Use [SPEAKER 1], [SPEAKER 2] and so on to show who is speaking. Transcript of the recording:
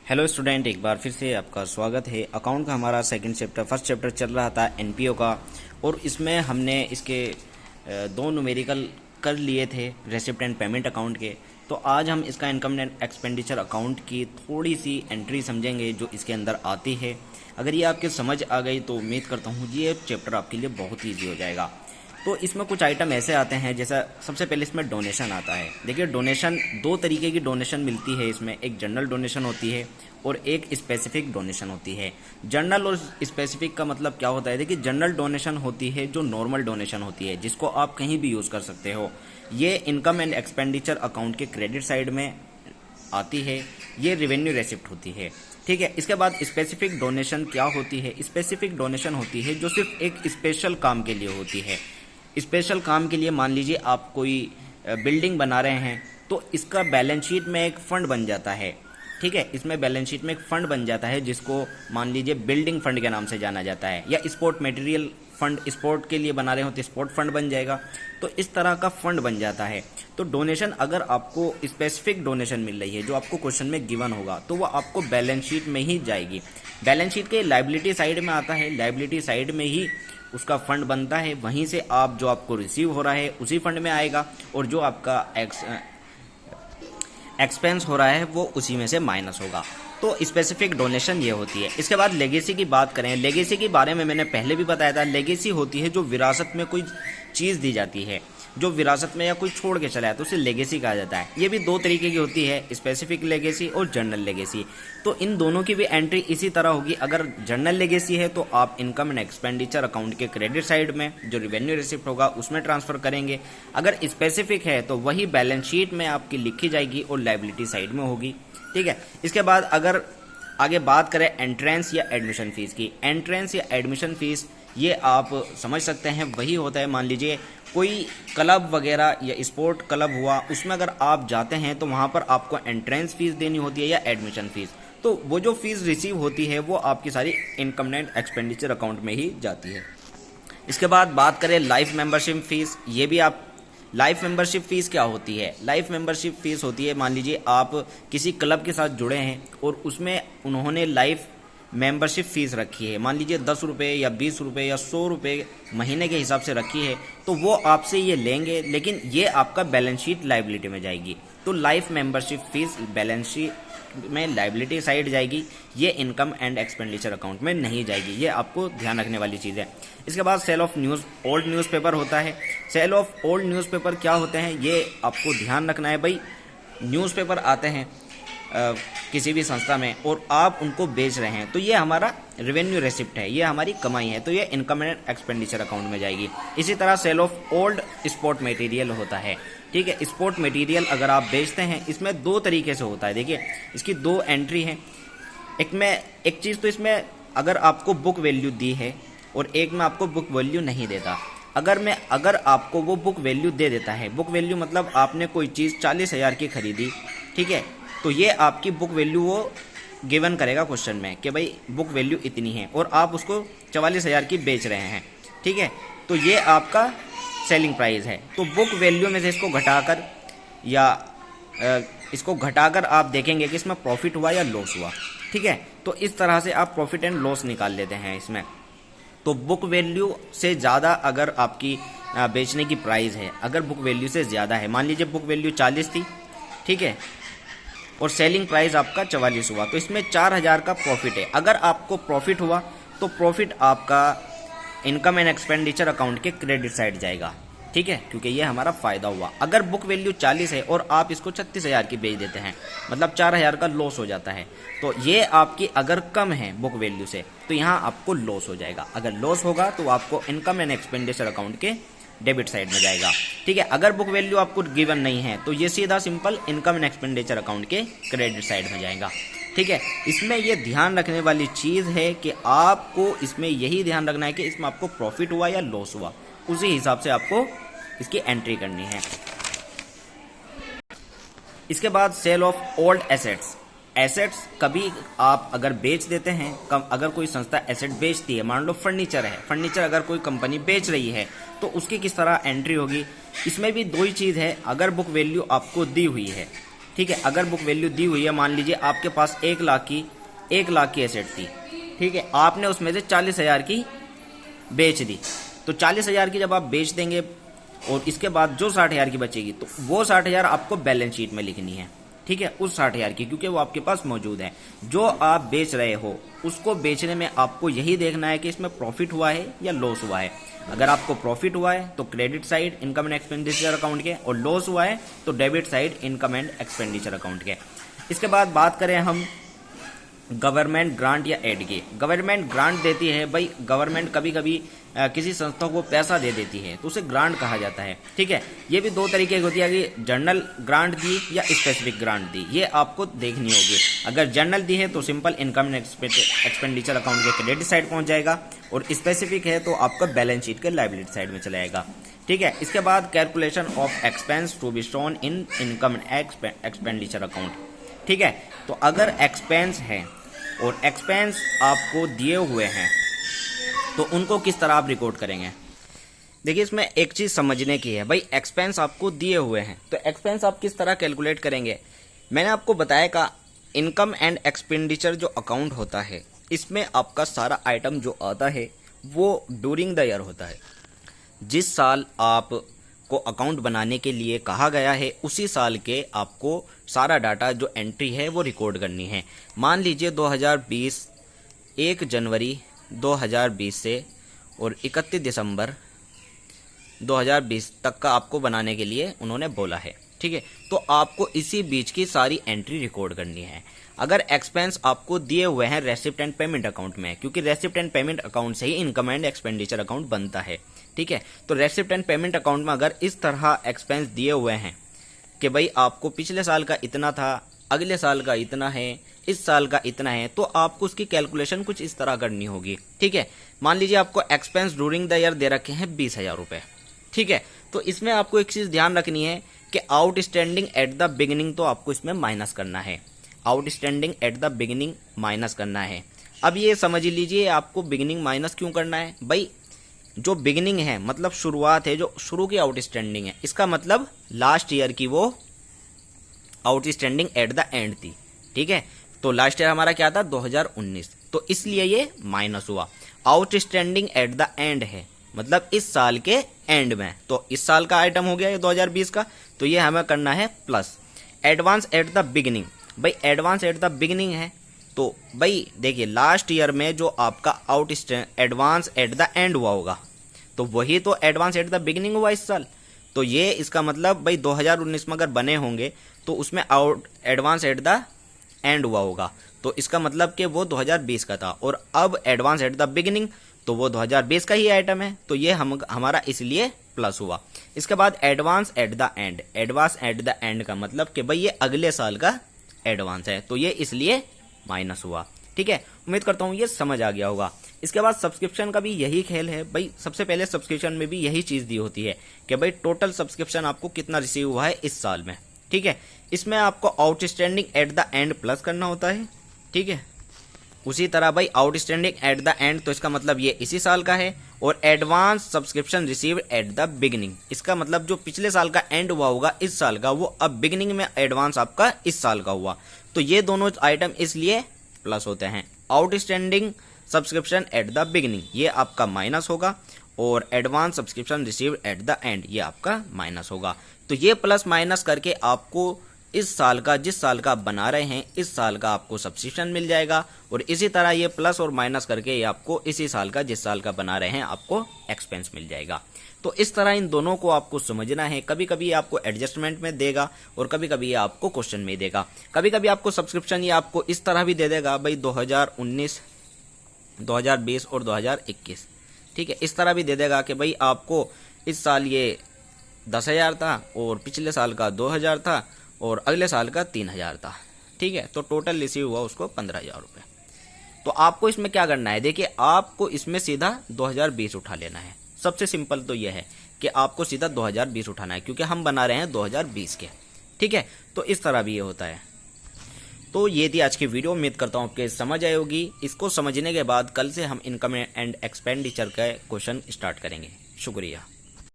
[SPEAKER 1] Hello student, एक बार फिर से आपका स्वागत है। अकाउंट का हमारा सेकंड चैप्टर फर्स्ट चैप्टर चल रहा था एनपीओ का, और इसमें हमने इसके दो न्यूमेरिकल कर लिए थे रेसिप्ट एंड पेमेंट अकाउंट के। तो आज हम इसका इनकम एंड एक्सपेंडिचर अकाउंट की थोड़ी सी एंट्री समझेंगे जो इसके अंदर आती है। अगर ये आपके समझ आ गई तो उम्मीद करता हूँ ये चैप्टर आपके लिए बहुत ईजी हो जाएगा। तो इसमें कुछ आइटम ऐसे आते हैं, जैसा सबसे पहले इसमें डोनेशन आता है। देखिए, डोनेशन दो तरीके की डोनेशन मिलती है इसमें, एक जनरल डोनेशन होती है और एक स्पेसिफिक डोनेशन होती है। जनरल और स्पेसिफिक का मतलब क्या होता है? देखिए, जनरल डोनेशन होती है जो नॉर्मल डोनेशन होती है, जिसको आप कहीं भी यूज़ कर सकते हो। ये इनकम एंड एक्सपेंडिचर अकाउंट के क्रेडिट साइड में आती है, ये रेवेन्यू रेसिप्ट होती है। ठीक है। इसके बाद स्पेसिफिक डोनेशन क्या होती है? स्पेसिफिक डोनेशन होती है जो सिर्फ एक स्पेशल काम के लिए होती है। स्पेशल काम के लिए मान लीजिए आप कोई बिल्डिंग बना रहे हैं, तो इसका बैलेंस शीट में एक फ़ंड बन जाता है। ठीक है, इसमें बैलेंस शीट में एक फ़ंड बन जाता है जिसको मान लीजिए बिल्डिंग फंड के नाम से जाना जाता है, या स्पोर्ट मटेरियल फंड, स्पोर्ट के लिए बना रहे हो तो स्पोर्ट फंड बन जाएगा। तो इस तरह का फंड बन जाता है। तो डोनेशन अगर आपको स्पेसिफिक डोनेशन मिल रही है जो आपको क्वेश्चन में गिवन होगा, तो वह आपको बैलेंस शीट में ही जाएगी। बैलेंस शीट के लायबिलिटी साइड में आता है, लायबिलिटी साइड में ही उसका फंड बनता है। वहीं से आप जो आपको रिसीव हो रहा है उसी फंड में आएगा, और जो आपका एक्सपेंस हो रहा है वो उसी में से माइनस होगा। तो स्पेसिफिक डोनेशन ये होती है। इसके बाद लेगेसी की बात करें, लेगेसी के बारे में मैंने पहले भी बताया था। लेगेसी होती है जो विरासत में कोई चीज़ दी जाती है, जो विरासत में या कोई छोड़ के चला है, तो उसे लेगेसी कहा जाता है। ये भी दो तरीके की होती है, स्पेसिफिक लेगेसी और जनरल लेगेसी। तो इन दोनों की भी एंट्री इसी तरह होगी। अगर जनरल लेगेसी है तो आप इनकम एंड एक्सपेंडिचर अकाउंट के क्रेडिट साइड में जो रेवेन्यू रिसिप्ट होगा उसमें ट्रांसफर करेंगे। अगर स्पेसिफिक है तो वही बैलेंस शीट में आपकी लिखी जाएगी और लायबिलिटी साइड में होगी। ठीक है। इसके बाद अगर आगे बात करें एंट्रेंस या एडमिशन फीस की, एंट्रेंस या एडमिशन फीस ये आप समझ सकते हैं वही होता है। मान लीजिए कोई क्लब वगैरह या स्पोर्ट क्लब हुआ, उसमें अगर आप जाते हैं तो वहाँ पर आपको एंट्रेंस फीस देनी होती है या एडमिशन फीस। तो वो जो फीस रिसीव होती है वो आपकी सारी इनकम एंड एक्सपेंडिचर अकाउंट में ही जाती है। इसके बाद बात करें लाइफ मेंबरशिप फीस, ये भी आप लाइफ मेंबरशिप फीस क्या होती है? लाइफ मेंबरशिप फीस होती है, मान लीजिए आप किसी क्लब के साथ जुड़े हैं और उसमें उन्होंने लाइफ मेंबरशिप फीस रखी है, मान लीजिए 10 रुपये या 20 रुपये या 100 रुपये महीने के हिसाब से रखी है, तो वो आपसे ये लेंगे, लेकिन ये आपका बैलेंस शीट लायबिलिटी में जाएगी। तो life membership fees balance sheet में लायबिलिटी साइड जाएगी, ये इनकम एंड एक्सपेंडिचर अकाउंट में नहीं जाएगी। ये आपको ध्यान रखने वाली चीज़ है। इसके बाद सेल ऑफ ओल्ड न्यूज़पेपर होता है। सेल ऑफ ओल्ड न्यूज़पेपर क्या होते हैं ये आपको ध्यान रखना है। भाई, न्यूज़पेपर आते हैं किसी भी संस्था में और आप उनको बेच रहे हैं, तो ये हमारा रेवेन्यू रेसिप्ट है, ये हमारी कमाई है, तो ये इनकम एंड एक्सपेंडिचर अकाउंट में जाएगी। इसी तरह sale of old sport material होता है। ठीक है, स्पोर्ट मटेरियल अगर आप बेचते हैं, इसमें दो तरीके से होता है। देखिए, इसकी दो एंट्री है। एक चीज़ तो इसमें अगर आपको बुक वैल्यू दी है और एक में आपको बुक वैल्यू नहीं देता। अगर आपको वो बुक वैल्यू दे देता है, बुक वैल्यू मतलब आपने कोई चीज़ 40,000 की खरीदी, ठीक है, तो ये आपकी बुक वैल्यू वो गिवन करेगा क्वेश्चन में कि भाई बुक वैल्यू इतनी है और आप उसको 44,000 की बेच रहे हैं। ठीक है, तो ये आपका सेलिंग प्राइस है। तो बुक वैल्यू में से इसको घटाकर या इसको घटाकर आप देखेंगे कि इसमें प्रॉफिट हुआ या लॉस हुआ। ठीक है, तो इस तरह से आप प्रॉफिट एंड लॉस निकाल लेते हैं इसमें। तो बुक वैल्यू से ज़्यादा अगर आपकी बेचने की प्राइस है, अगर बुक वैल्यू से ज़्यादा है, मान लीजिए बुक वैल्यू 40 थी, ठीक है, और सेलिंग प्राइस आपका 44 हुआ, तो इसमें 4,000 का प्रॉफिट है। अगर आपको प्रॉफिट हुआ तो प्रॉफिट आपका इनकम एंड एक्सपेंडिचर अकाउंट के क्रेडिट साइड जाएगा। ठीक है, क्योंकि ये हमारा फ़ायदा हुआ। अगर बुक वैल्यू 40 है और आप इसको 36,000 की बेच देते हैं, मतलब 4,000 का लॉस हो जाता है। तो ये आपकी अगर कम है बुक वैल्यू से, तो यहाँ आपको लॉस हो जाएगा। अगर लॉस होगा तो आपको इनकम एंड एक्सपेंडिचर अकाउंट के डेबिट साइड में जाएगा। ठीक है, अगर बुक वैल्यू आपको गिवन नहीं है तो ये सीधा simple income and expenditure account के क्रेडिट साइड में जाएगा। ठीक है, इसमें ये ध्यान रखने वाली चीज़ है कि आपको इसमें यही ध्यान रखना है कि इसमें आपको प्रॉफिट हुआ या लॉस हुआ, उसी हिसाब से आपको इसकी एंट्री करनी है। इसके बाद sale of old assets. Assets कभी आप अगर बेच देते हैं, अगर कोई संस्था एसेट बेचती है, मान लो फर्नीचर है, फर्नीचर अगर कोई कंपनी बेच रही है, तो उसकी किस तरह एंट्री होगी? इसमें भी दो ही चीज़ है। अगर बुक वैल्यू आपको दी हुई है ठीक है। अगर बुक वैल्यू दी हुई है, मान लीजिए आपके पास 1 लाख की एसेट थी, ठीक है, आपने उसमें से 40,000 की बेच दी, तो 40,000 की जब आप बेच देंगे और इसके बाद जो 60,000 की बचेगी, तो वो 60,000 आपको बैलेंस शीट में लिखनी है, ठीक है, उस 60,000 की, क्योंकि वो आपके पास मौजूद है। जो आप बेच रहे हो उसको बेचने में आपको यही देखना है कि इसमें प्रॉफिट हुआ है या लॉस हुआ है। अगर आपको प्रॉफिट हुआ है तो credit side income and expenditure account के, और लॉस हुआ है तो debit side income and expenditure account के। इसके बाद बात करें हम गवर्नमेंट ग्रांट या एड की। गवर्नमेंट ग्रांट देती है, भाई गवर्नमेंट कभी कभी किसी संस्था को पैसा दे देती है तो उसे ग्रांट कहा जाता है, ठीक है। ये भी दो तरीके की होती है कि जनरल ग्रांट दी या स्पेसिफिक ग्रांट दी, ये आपको देखनी होगी। अगर जनरल दी है तो simple income and expenditure account के क्रेडिट साइड पहुंच जाएगा, और स्पेसिफिक है तो आपका बैलेंस शीट के लायबिलिटी साइड में चला जाएगा, ठीक है। इसके बाद calculation of expense to be shown in income expenditure account, ठीक है। तो अगर एक्सपेंस है और एक्सपेंस आपको दिए हुए हैं तो उनको किस तरह आप रिकॉर्ड करेंगे। देखिए इसमें एक चीज समझने की है, भाई एक्सपेंस आपको दिए हुए हैं तो एक्सपेंस आप किस तरह कैलकुलेट करेंगे। मैंने आपको बताया का इनकम एंड एक्सपेंडिचर जो अकाउंट होता है, इसमें आपका सारा आइटम जो आता है वो ड्यूरिंग द ईयर होता है। जिस साल आपको अकाउंट बनाने के लिए कहा गया है उसी साल के आपको सारा डाटा जो एंट्री है वो रिकॉर्ड करनी है। मान लीजिए 2020 1 जनवरी 2020 से और 31 दिसंबर 2020 तक का आपको बनाने के लिए उन्होंने बोला है, ठीक है। तो आपको इसी बीच की सारी एंट्री रिकॉर्ड करनी है। अगर एक्सपेंस आपको दिए हुए हैं रेसिप्ट एंड पेमेंट अकाउंट में, क्योंकि रेसिप्ट एंड पेमेंट अकाउंट से ही इनकम एंड एक्सपेंडिचर अकाउंट बनता है, ठीक है। तो रेसिप्ट एंड पेमेंट अकाउंट में अगर इस तरह एक्सपेंस दिए हुए हैं कि भाई आपको पिछले साल का इतना था, अगले साल का इतना है, इस साल का इतना है, तो आपको उसकी कैलकुलेशन कुछ इस तरह करनी होगी, ठीक है। मान लीजिए आपको एक्सपेंस ड्यूरिंग द ईयर दे रखे हैं 20,000 रुपए, ठीक है। तो इसमें आपको एक चीज ध्यान रखनी है कि आउटस्टैंडिंग एट द बिगिनिंग तो आपको इसमें माइनस करना है, outstanding at the beginning minus करना है। अब ये समझ लीजिए आपको बिगिनिंग माइनस क्यों करना है, भाई जो बिगिनिंग है मतलब शुरुआत है, जो शुरू की आउटस्टैंडिंग है, इसका मतलब लास्ट ईयर की वो आउटस्टैंडिंग एट द एंड थी, ठीक है। तो लास्ट ईयर हमारा क्या था 2019, तो इसलिए ये माइनस हुआ। आउटस्टैंडिंग एट द एंड है मतलब इस साल के एंड में, तो इस साल का आइटम हो गया ये 2020 का, तो ये हमें करना है plus. Advance at the beginning, भाई एडवांस एट द बिगिनिंग है तो भाई देखिए लास्ट ईयर में जो आपका एडवांस एट द एंड हुआ होगा तो वही तो एडवांस एट द बिगिनिंग हुआ इस साल। तो ये इसका मतलब भाई 2019 में अगर बने होंगे तो उसमें एडवांस एट द एंड हुआ होगा, तो इसका मतलब कि वो 2020 का था, और अब एडवांस एट द बिगिनिंग तो वो 2020 का ही आइटम है, तो ये हमारा इसलिए प्लस हुआ। इसके बाद advance at the end, advance at the end का मतलब कि भाई ये अगले साल का एडवांस है, तो ये इसलिए माइनस हुआ, ठीक है। उम्मीद करता हूँ ये समझ आ गया होगा। इसके बाद सब्सक्रिप्शन का भी यही खेल है, भाई सबसे पहले सब्सक्रिप्शन में भी यही चीज दी होती है कि भाई टोटल सब्सक्रिप्शन आपको कितना रिसीव हुआ है इस साल में, ठीक है। इसमें आपको outstanding at the end plus करना होता है, ठीक है। उसी तरह भाई आउटस्टैंडिंग एट द एंड तो इसका मतलब ये इसी साल का है, और advance subscription received at the beginning, इसका मतलब जो पिछले साल का एंड हुआ होगा इस साल का, वो अब बिगिनिंग में एडवांस आपका इस साल का हुआ, तो ये दोनों आइटम इसलिए प्लस होते हैं। Outstanding subscription at the beginning ये आपका माइनस होगा, और advance subscription received at the end ये आपका माइनस होगा। तो ये प्लस माइनस करके आपको इस साल का, जिस साल का आप बना रहे हैं इस साल का आपको सब्सक्रिप्शन मिल जाएगा, और इसी तरह ये प्लस और माइनस करके ये आपको इसी साल का, जिस साल का बना रहे हैं आपको एक्सपेंस मिल जाएगा। तो इस तरह इन दोनों को आपको समझना है। कभी कभी आपको एडजस्टमेंट में देगा और कभी कभी आपको क्वेश्चन में देगा। कभी कभी आपको सब्सक्रिप्शन ये आपको इस तरह भी दे देगा, भाई 2019, 2020 और 2021, ठीक है, इस तरह भी दे देगा कि भाई आपको इस साल ये 10,000 था और पिछले साल का 2,000 था और अगले साल का 3,000 था, ठीक है। तो टोटल रिसीव हुआ उसको 15,000 रुपये। तो आपको इसमें क्या करना है, देखिए आपको इसमें सीधा 2020 उठा लेना है। सबसे सिंपल तो यह है कि आपको सीधा 2020 उठाना है, क्योंकि हम बना रहे हैं 2020 के, ठीक है। तो इस तरह भी ये होता है। तो ये थी आज की वीडियो, उम्मीद करता हूँ आपके समझ आई होगी। इसको समझने के बाद कल से हम इनकम एंड एक्सपेंडिचर का क्वेश्चन स्टार्ट करेंगे। शुक्रिया।